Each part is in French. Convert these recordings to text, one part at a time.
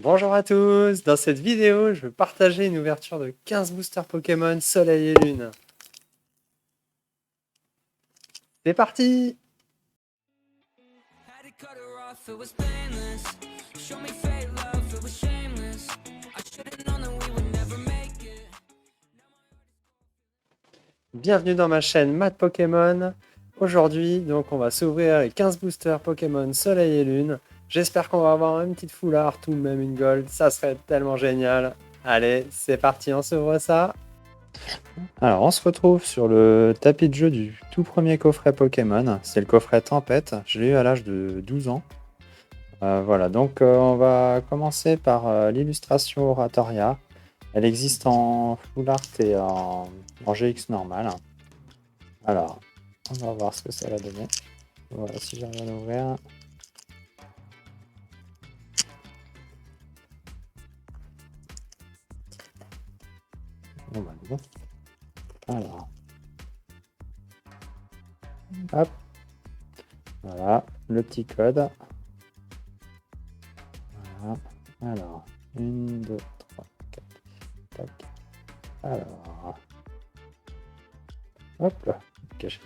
Bonjour à tous, dans cette vidéo, je vais partager une ouverture de 15 boosters Pokémon Soleil et Lune. C'est parti! Had to cut her off, it was painless. Show me fake love, it was shameless. I should've known that we would never make it. Bienvenue dans ma chaîne Math Pokémon. Aujourd'hui, donc, on va s'ouvrir les 15 boosters Pokémon Soleil et Lune. J'espère qu'on va avoir une petite foulard, tout de même une gold, ça serait tellement génial. Allez, c'est parti, on s'ouvre ça. Alors, on se retrouve sur le tapis de jeu du tout premier coffret Pokémon. C'est le coffret Tempête. Je l'ai eu à l'âge de 12 ans. Voilà, donc on va commencer par l'illustration Oratoria. Elle existe en Full Art et en GX normal. Alors, on va voir ce que ça va donner. Voilà, si j'arrive à l'ouvrir. Bon, bah, bon. Alors, hop. Voilà, le petit code. Voilà. Alors, 1, 2, 3, 4. Tac. Alors, hop là, caché.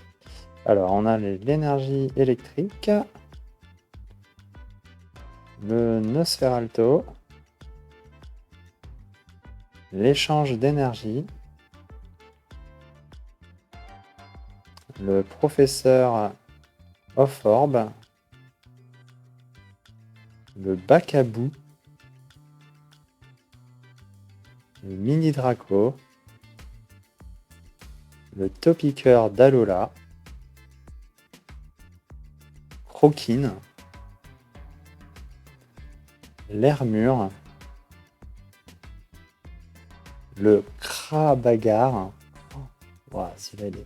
Alors, on a l'énergie électrique, le Nosferalto, l'échange d'énergie, le professeur Off-Orb, le Bacabou, le Mini Draco, le Topiqueur d'Alola, Croquine, l'Hermure, le Krabagar. Oh, wow, celui-là il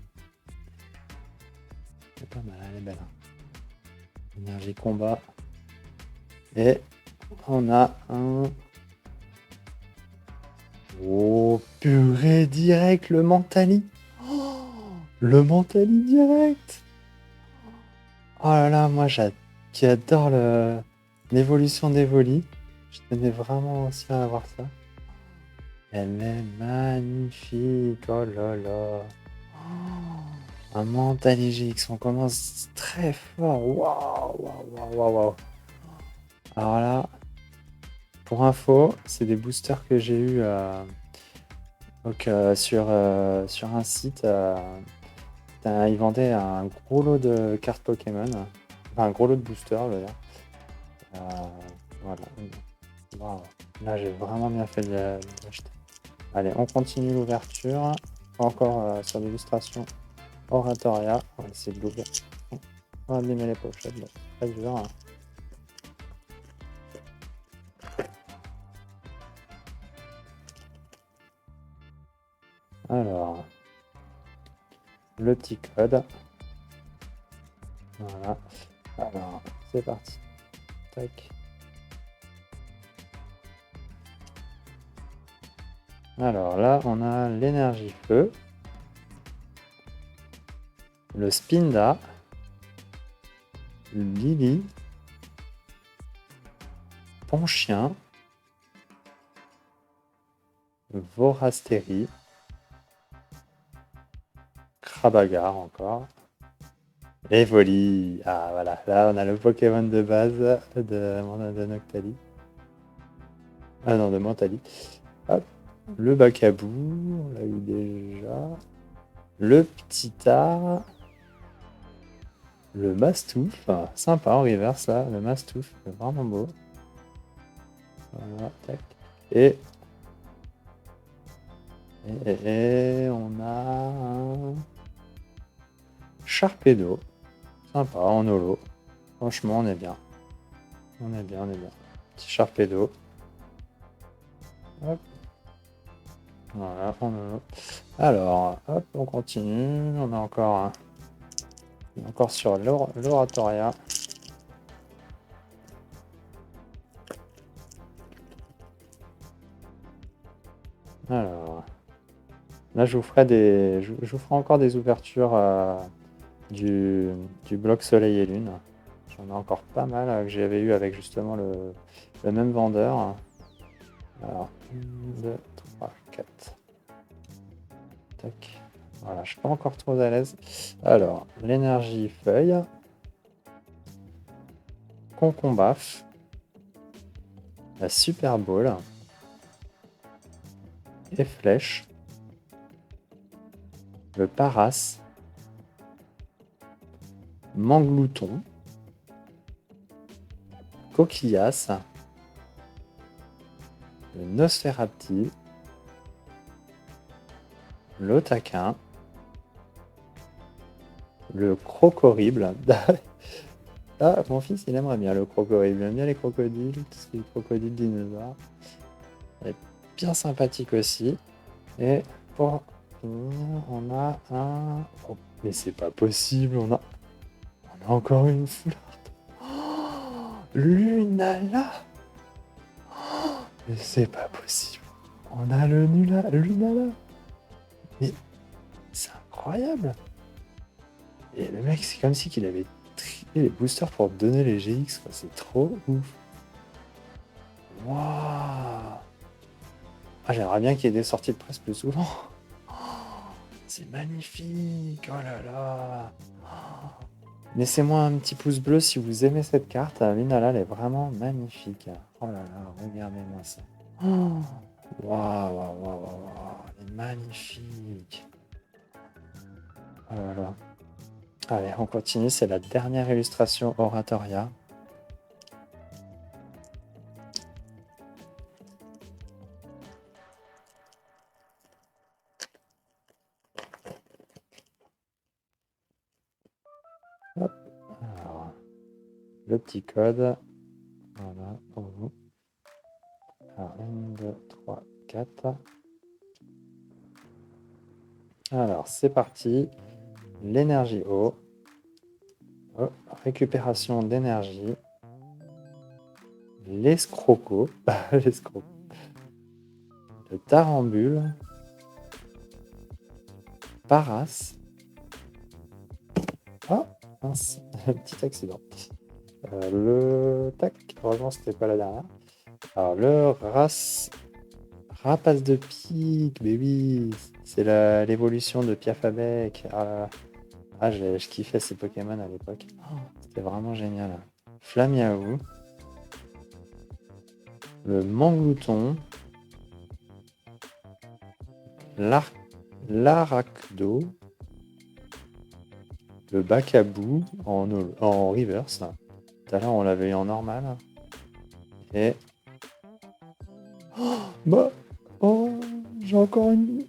est pas mal, elle est belle. Énergie combat. Et on a un... Oh, purée direct, le Mentali. Oh, le Mentali direct. Oh là là, moi j'adore l'évolution d'Evoli. Je tenais vraiment aussi à avoir ça. Elle est magnifique, oh là là. Oh, un Mentali GX, on commence très fort. Waouh, waouh, waouh, waouh. Alors là, pour info, c'est des boosters que j'ai eu sur un site. Ils vendaient un gros lot de cartes Pokémon, enfin un gros lot de boosters, je veux dire. Voilà. Wow. Là, j'ai vraiment bien fait de l'acheter. Allez, on continue l'ouverture. Encore sur l'illustration Oratoria. On va essayer de l'ouvrir. On va abîmer les pochettes, c'est très dur. Alors, le petit code. Voilà. Alors, c'est parti. Tac. Alors là, on a l'énergie feu, le Spinda, le Lily, Ponchien, Vorastéry, Krabagar encore, Evoli. Ah voilà, là on a le Pokémon de base de Noctali. Ah non, de Mentali. Hop, le Bacabou, on l'a eu déjà. Le petit art. Le Mastouf, sympa en reverse là, le Mastouf, vraiment beau. Voilà, tac. Et on a un Sharpedo, sympa en holo. Franchement, on est bien. On est bien. Petit Sharpedo. Hop. Voilà, en holo. Alors, hop, on continue. On a encore sur l'Oratoria. Alors, là, je vous ferai encore des ouvertures du bloc Soleil et Lune. J'en ai encore pas mal que j'avais eu avec justement le même vendeur. Alors, 1, 2, 3, 4. Tac. Voilà, je suis pas encore trop à l'aise. Alors, l'énergie feuille. Concombaf. La Super Ball. Et flèche. Le Paras. Manglouton. Coquillas. Le Nosferapti. L'Otaquin. Le Crocorible. Ah, mon fils, il aimerait bien le crocodile. Il aime bien les crocodiles, tout ce qui est crocodile dinosaure. Il est bien sympathique aussi. Et pour finir, on a un... Oh, mais c'est pas possible, on a encore une foulard. Oh, Lunala. Oh, mais c'est pas possible. On a le Lunala. Mais c'est incroyable. Et le mec, c'est comme si qu'il avait trié les boosters pour donner les GX, quoi. C'est trop ouf. Waouh. Ah, j'aimerais bien qu'il y ait des sorties de presse plus souvent. Oh, c'est magnifique. Oh là là. Oh. Laissez-moi un petit pouce bleu si vous aimez cette carte. Lunala, elle est vraiment magnifique. Oh là là, regardez-moi ça. Oh. Waouh, waouh, waouh, waouh. Elle est magnifique. Oh là là. Allez, on continue. C'est la dernière illustration Oratoria. Hop. Alors, le petit code. Voilà, pour vous. Alors, 1, 2, 3, 4. Alors, c'est parti. L'énergie eau. Oh, récupération d'énergie. L'escroco. L'escroco. Le tarambule. Paras. Ah, mince. Petit accident. Le tac. Heureusement, c'était pas la dernière. Alors, le rapace de pique. Mais oui, c'est l'évolution de Piafabec. Ah, je kiffais ces Pokémon à l'époque. Oh, c'était vraiment génial. Flamiaou. Le Manglouton. L'Arachdo. Le Bacabou en reverse. Tout à l'heure, on l'avait eu en normal. Et... Oh, bah... Oh, j'ai encore une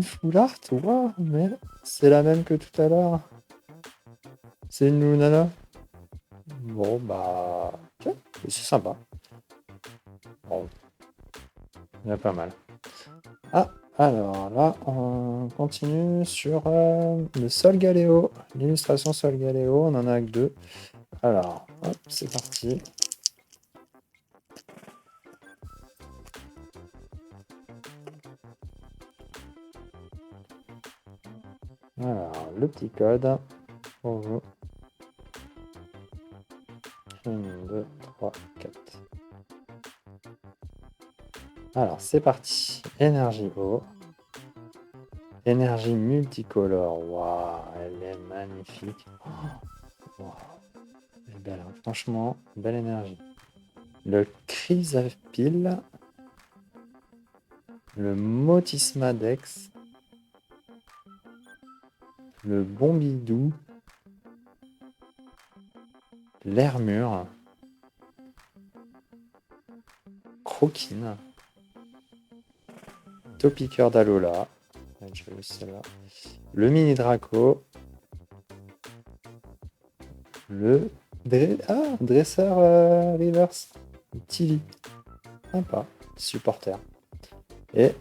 full art. Waouh, mais c'est la même que tout à l'heure. C'est une Lunala. Bon, bah... Ok, c'est sympa. Bon, il y a pas mal. Ah, alors là, on continue sur le Sol Galéo. L'illustration Sol Galéo, on en a que 2. Alors, hop, c'est parti. Alors, le petit code pour vous. 1, 2, 3, 4. Alors, c'est parti. Énergie eau. Énergie multicolore. Waouh, elle est magnifique. Oh, wow. Elle est belle, hein. Franchement, belle énergie. Le Chrysapile. Le Motismadex. Le Bombidou. L'Hermure. Croquine. Topiqueur d'Alola. Le Mini Draco. Le dresseur reverse. Tilly. Sympa. Supporter. Et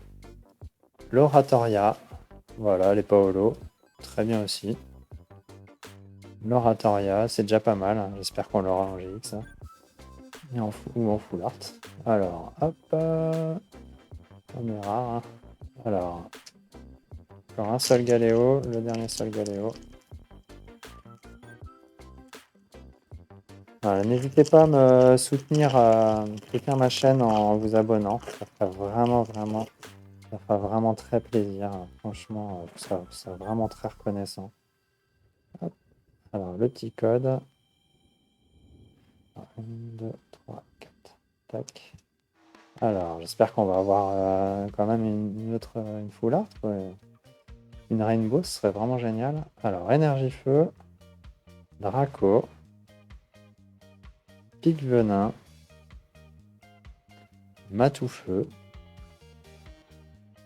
l'Oratoria. Voilà, les Paolo. Très bien aussi. L'Oratoria, c'est déjà pas mal. Hein. J'espère qu'on l'aura en GX. Hein. Et ou en full art. Alors, hop. On est rare. Hein. Alors, encore un seul Galéo. Le dernier seul Galéo. Voilà, n'hésitez pas à me soutenir ma chaîne en vous abonnant. Ça fera vraiment très plaisir. Franchement, ça vraiment très reconnaissant. Hop. Alors, le petit code. 1, 2, 3, 4. Tac. Alors, j'espère qu'on va avoir quand même une full art, ouais. Une rainbow, ce serait vraiment génial. Alors, énergie feu, Draco, pic venin, Matoufeu,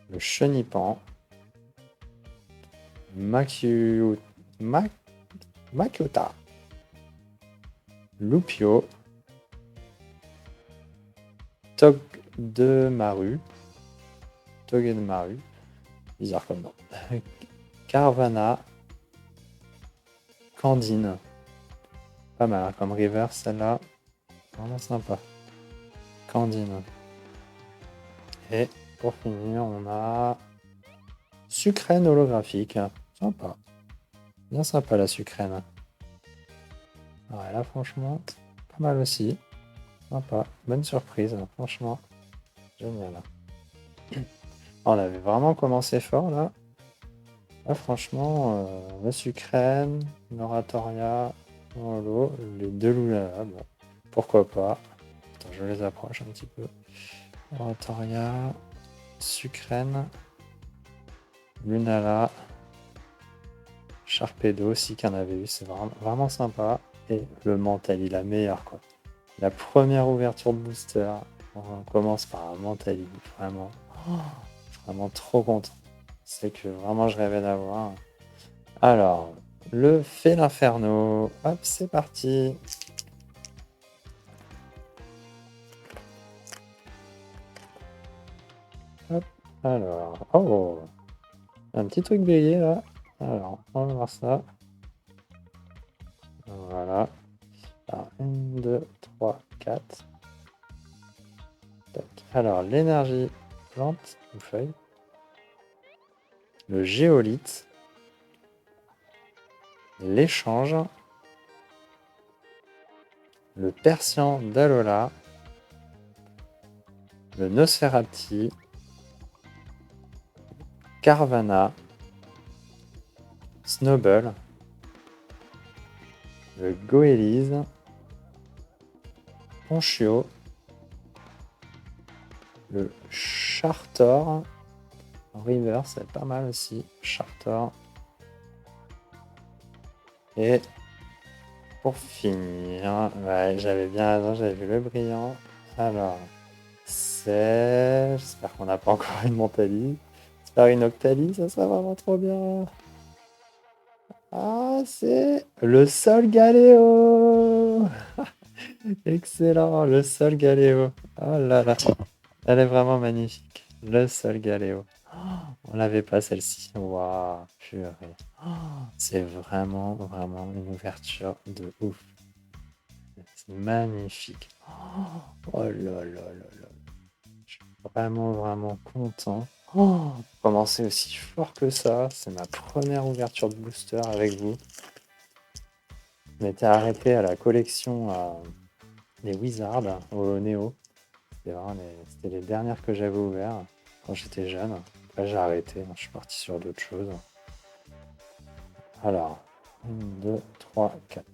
le chenipan, Makiu... Ma- Makiota, Lupio, Togedemaru, bizarre comme nom, Carvana, Candine, pas mal hein, comme river celle-là, vraiment sympa, Candine. Et pour finir, on a Sucrène holographique, sympa, bien sympa la sucrène. Ouais, là franchement, pas mal aussi, sympa, bonne surprise, franchement, génial. On avait vraiment commencé fort là. Là, franchement, le Sucrène, l'Oratoria, l'Holo, les deux Lulala, bon, pourquoi pas. Attends, je les approche un petit peu. Oratoria, Sucrène, Lunala, Sharpedo aussi qu'il y en avait eu, c'est vraiment sympa. Et le Mentali, la meilleure quoi. La première ouverture de booster, on commence par un Mentali, vraiment. Oh, vraiment trop content. C'est que vraiment je rêvais d'avoir. Alors, le fait l'inferno. Hop, c'est parti. Hop, alors. Oh, un petit truc grillé là. Alors, on va voir ça. Voilà. Alors, 1, 2, 3, 4. Tac. Alors, l'énergie plante ou feuille. Le géolithe. L'échange. Le persian d'Alola. Le Nosferati. Carvana. Snowball. Le Goélise. Ponchio. Le Chartor. River, c'est pas mal aussi. Chartor. Et pour finir, ouais, j'avais bien raison, j'avais vu le brillant. Alors, c'est. J'espère qu'on n'a pas encore une Mentali. J'espère une Octali, ça serait vraiment trop bien. Ah, c'est le Sol Galéo. Excellent, le Sol Galéo. Oh là là, elle est vraiment magnifique. Le Sol Galéo. On l'avait pas celle-ci. Waouh, purée. Oh, c'est vraiment une ouverture de ouf. C'est magnifique. Oh là là là là. Je suis vraiment content. Oh, commencer aussi fort que ça. C'est ma première ouverture de booster avec vous. Je m'étais arrêté à la collection des Wizards au Néo. C'était les dernières que j'avais ouvertes quand j'étais jeune. Après j'ai arrêté, je suis parti sur d'autres choses. Alors, 1, 2, 3, 4.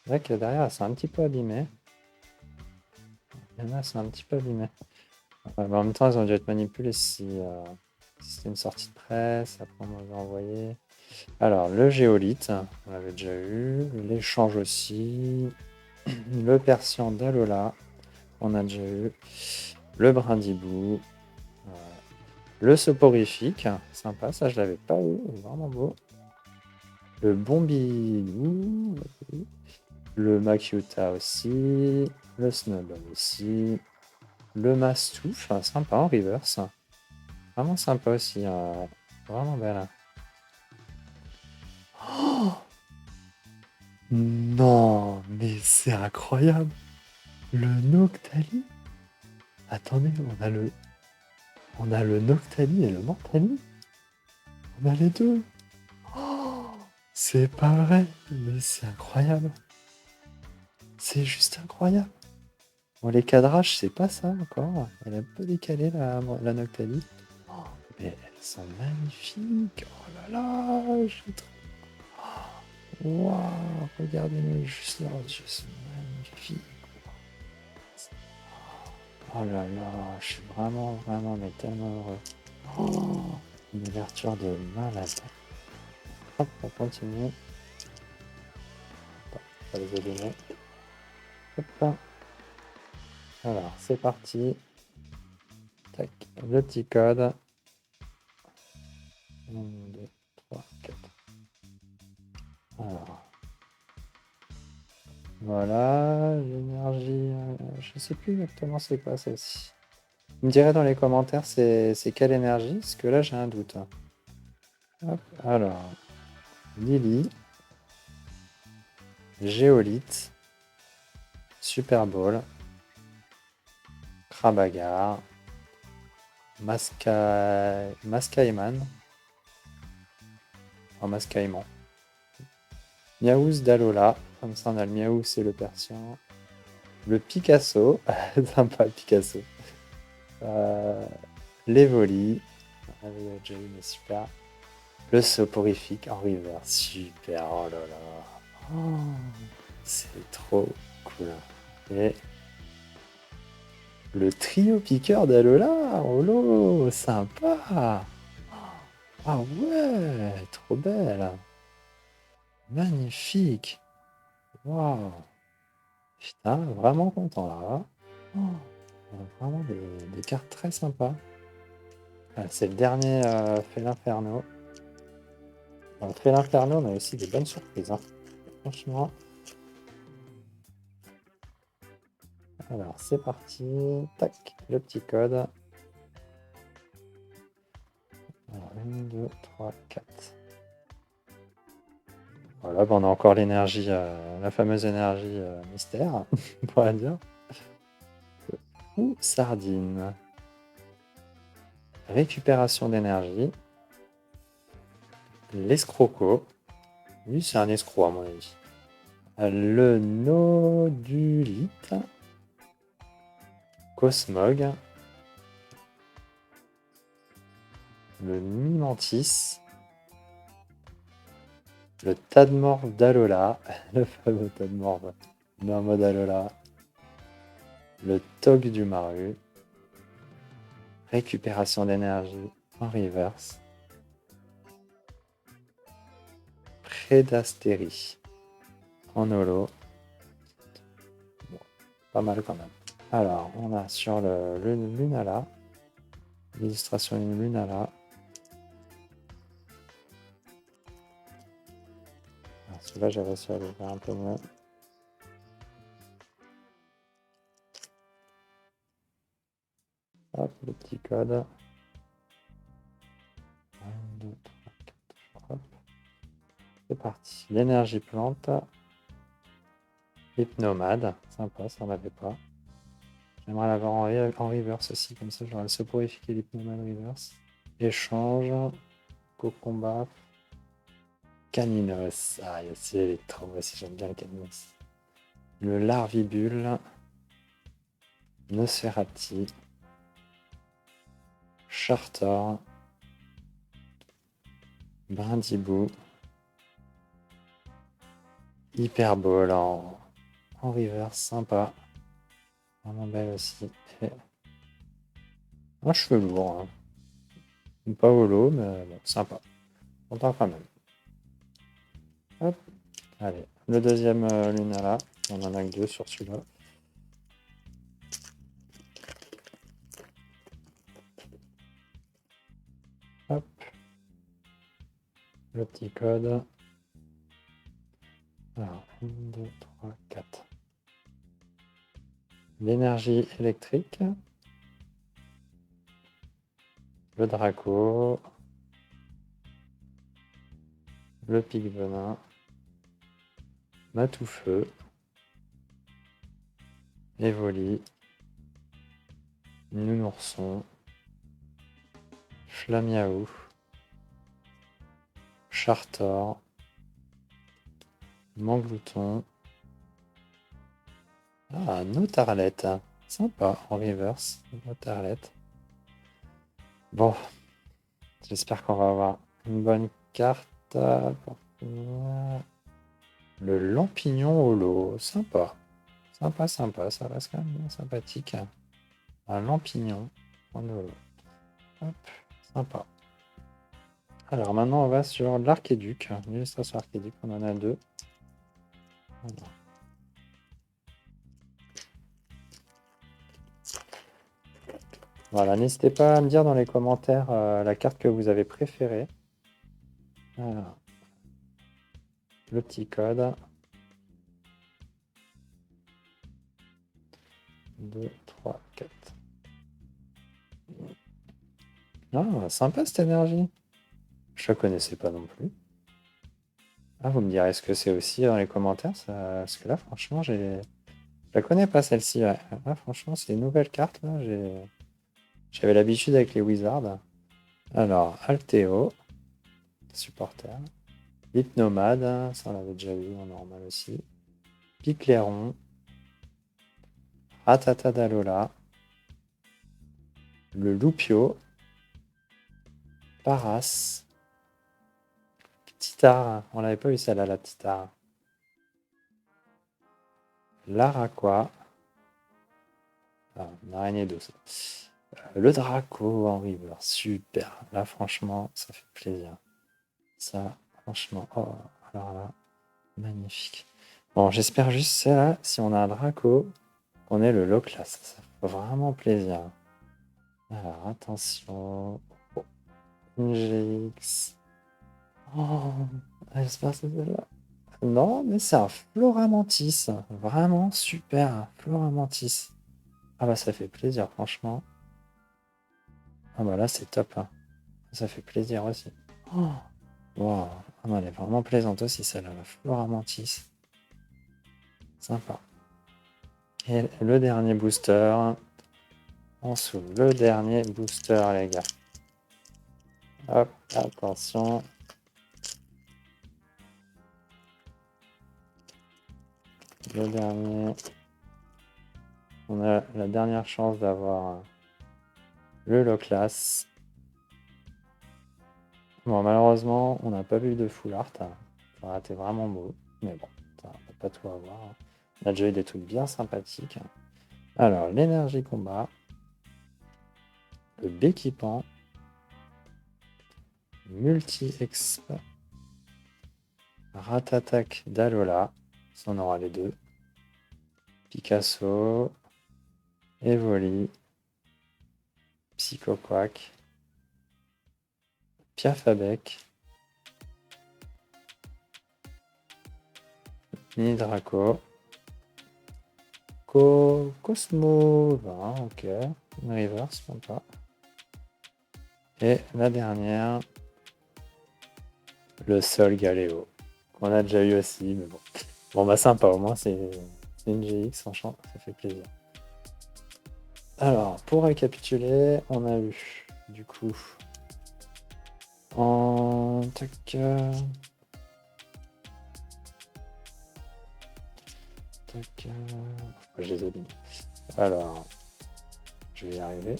C'est vrai que derrière, c'est un petit peu abîmé. Il y en a, c'est un petit peu abîmé. Ouais, mais en même temps, ils ont dû être manipulés si c'était une sortie de presse. Après, on m'avait envoyé. Alors, le géolithe, on l'avait déjà eu. L'échange aussi. Le persian d'Alola, on a déjà eu. Le brindibou. Le soporifique, sympa, ça je l'avais pas eu, vraiment beau. Le bombilou, le makyuta aussi, le snowball aussi, le mastouf, sympa en reverse, vraiment sympa aussi, vraiment belle. Oh non, mais c'est incroyable, le Noctali. Attendez, on a le Noctali et le Mentali, on a les deux. Oh, c'est pas vrai, mais c'est incroyable. C'est juste incroyable. Bon, les cadrages, c'est pas ça encore. Elle est un peu décalée, la Noctali. Oh, mais elles sont magnifiques. Oh là là, je trouve. Waouh, regardez-moi juste leurs yeux, c'est magnifique. Oh là là, je suis vraiment, vraiment, mais tellement heureux. Oh, une ouverture de malade. Hop, on continue. Attends, on va les allumer. Hop. Alors, c'est parti. Tac, le petit code. 1, 2, 3, 4. Alors, voilà, l'énergie. Je sais plus exactement c'est quoi celle-ci. Vous me direz dans les commentaires c'est quelle énergie, parce que là j'ai un doute. Hop, alors, Lily, Géolite, Super Bowl, Krabagar, Mascaïman, enfin Mascaïman, Miaouz d'Alola, comme ça on a le Miaouz et le Persian, le Picasso, sympa le Picasso, l'Evoli, déjà eu, mais super, le soporifique en river, super, oh là là, oh, c'est trop cool. Et le trio piqueur d'Alola, oh là, sympa. Ah ouais, trop belle. Magnifique. Waouh. Putain, vraiment content là. Oh, vraiment des cartes très sympas. Ah, c'est le dernier fait l'inferno. Dans le fait l'inferno, on a aussi des bonnes surprises, hein. Franchement. Alors, c'est parti. Tac, le petit code. Alors, 1, 2, 3, 4. Voilà, bah, on a encore l'énergie, la fameuse énergie mystère, on pourrait dire. Ou sardine. Récupération d'énergie. L'escroco. Lui, c'est un escroc, à mon avis. Le nodulite. Cosmog. Le Mimantis. Le Tadmorph d'Alola. Le fameux Tadmorph Normo d'Alola. Le Tog du Maru. Récupération d'énergie en reverse. Prédastérie en holo. Bon, pas mal quand même. Alors, on a sur le Lunala, l'illustration d'une Lunala. Celui-là, j'ai réussi à le faire un peu mieux. Hop, le petit code. 1, 2, 3, 4. Hop. C'est parti. L'énergie plante. Hypnomade. Sympa, ça on l'avait pas. J'aimerais l'avoir en reverse aussi, comme ça j'aurais le soporifique et l'hypnomade reverse. Échange. Co-combat. Caninos. Ah, aussi, elle est trop. Moi aussi, j'aime bien le Caninos. Le Larvibule. Nosferati. Charter. Brindibou. Hyperbole en reverse, sympa. Vraiment belle aussi. Et un cheveu lourd. Hein. Pas holo, mais bon, sympa. Content quand même. Hop. Allez, le deuxième Lunala. On en a que 2 sur celui-là. Hop. Le petit code. Alors, 1, 2, 3, 4. L'énergie électrique. Le Draco. Le pic venin. Matoufeu. Evoli. Nounourson. Flamiaou. Chartor. Manglouton. Ah, Notarlet. Sympa, en reverse. Notarlet. Bon, j'espère qu'on va avoir une bonne carte. Pour finir. Le Lampignon Holo. Sympa. Sympa, sympa. Ça reste quand même bien sympathique. Un Lampignon en holo. Hop, sympa. Alors maintenant, on va sur l'Archéduc. L'illustration Archéduc, on en a deux. Voilà. Voilà, n'hésitez pas à me dire dans les commentaires la carte que vous avez préférée. Voilà. Le petit code. 2, 3, 4. Ah, sympa cette énergie. Je la connaissais pas non plus. Ah, vous me direz ce que c'est aussi dans les commentaires. Ça... Parce que là, franchement, je la connais pas celle-ci. Ouais. Là, franchement, c'est une nouvelle carte. Là. J'avais l'habitude avec les Wizards. Alors, Alteo, supporter. Hypnomade, ça on l'avait déjà vu en normal aussi. Piclairon. Ratata d'Alola. Le Loupio. Paras. Titare, on l'avait pas eu celle-là, la Titare. L'Araqua. Ah, une araignée d'eau. Le Draco en river, super. Là, franchement, ça fait plaisir. Ça, franchement, oh, alors là, magnifique. Bon, j'espère juste ça, si on a un Draco, qu'on ait le low class. Ça fait vraiment plaisir. Alors, attention. Oh, une GX. Oh, j'espère que c'est celle-là. Non, mais c'est un Floramantis. Vraiment super, Floramantis. Ah bah ça fait plaisir, franchement. Ah bah là, c'est top. Hein. Ça fait plaisir aussi. Oh, wow. Ah non, elle est vraiment plaisante aussi, celle-là, la Floramantis. Sympa. Et le dernier booster. On s'ouvre le dernier booster, les gars. Hop, attention. Le dernier. On a la dernière chance d'avoir le low class. Bon, malheureusement, on n'a pas vu de full art. Ça aurait été vraiment beau. Mais bon, ça ne peut pas tout avoir. On a déjà eu des trucs bien sympathiques. Alors, l'énergie combat. Le Béquipant. Multi-exp. Ratatak d'Alola. Ça, on aura les deux. Picasso. Evoli. Psychoquack. Piafabec. Mini Draco. Cosmo 20, ok. Une reverse, même pas. Et la dernière, le Sol Galéo, qu'on a déjà eu aussi, mais bon. Bon, bah sympa, au moins c'est une GX, franchement, ça fait plaisir. Alors, pour récapituler, on a eu, du coup, en... Tac, tac, je les ai mis. Alors, je vais y arriver.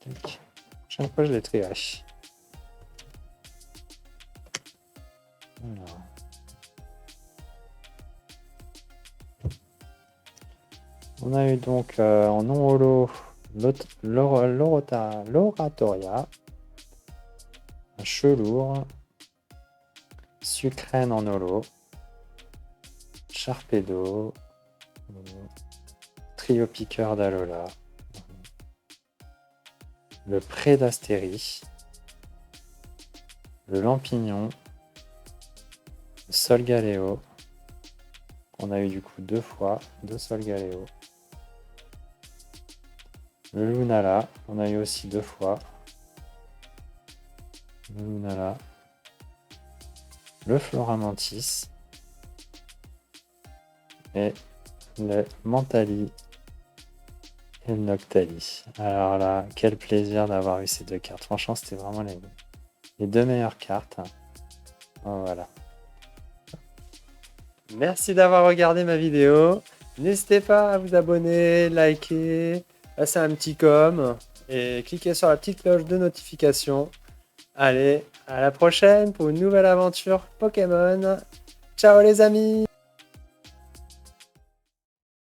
Tac. Chaque fois, je les triage. Alors. On a eu donc en non holo l'Oratoria, un Chelour, Sucrène en holo, Sharpedo, Trio Piqueur d'Alola, le Prédastérie, le Lampignon, le Sol Galéo, qu'on a eu du coup deux fois, deux Sol Galéo. Le Lunala, on a eu aussi deux fois. Le Lunala. Le Floramantis. Et le Mentali. Et le Noctali. Alors là, quel plaisir d'avoir eu ces deux cartes. Franchement, c'était vraiment les deux meilleures cartes. Oh, voilà. Merci d'avoir regardé ma vidéo. N'hésitez pas à vous abonner, liker, passer un petit com et cliquer sur la petite cloche de notification. Allez, à la prochaine pour une nouvelle aventure Pokémon. Ciao les amis!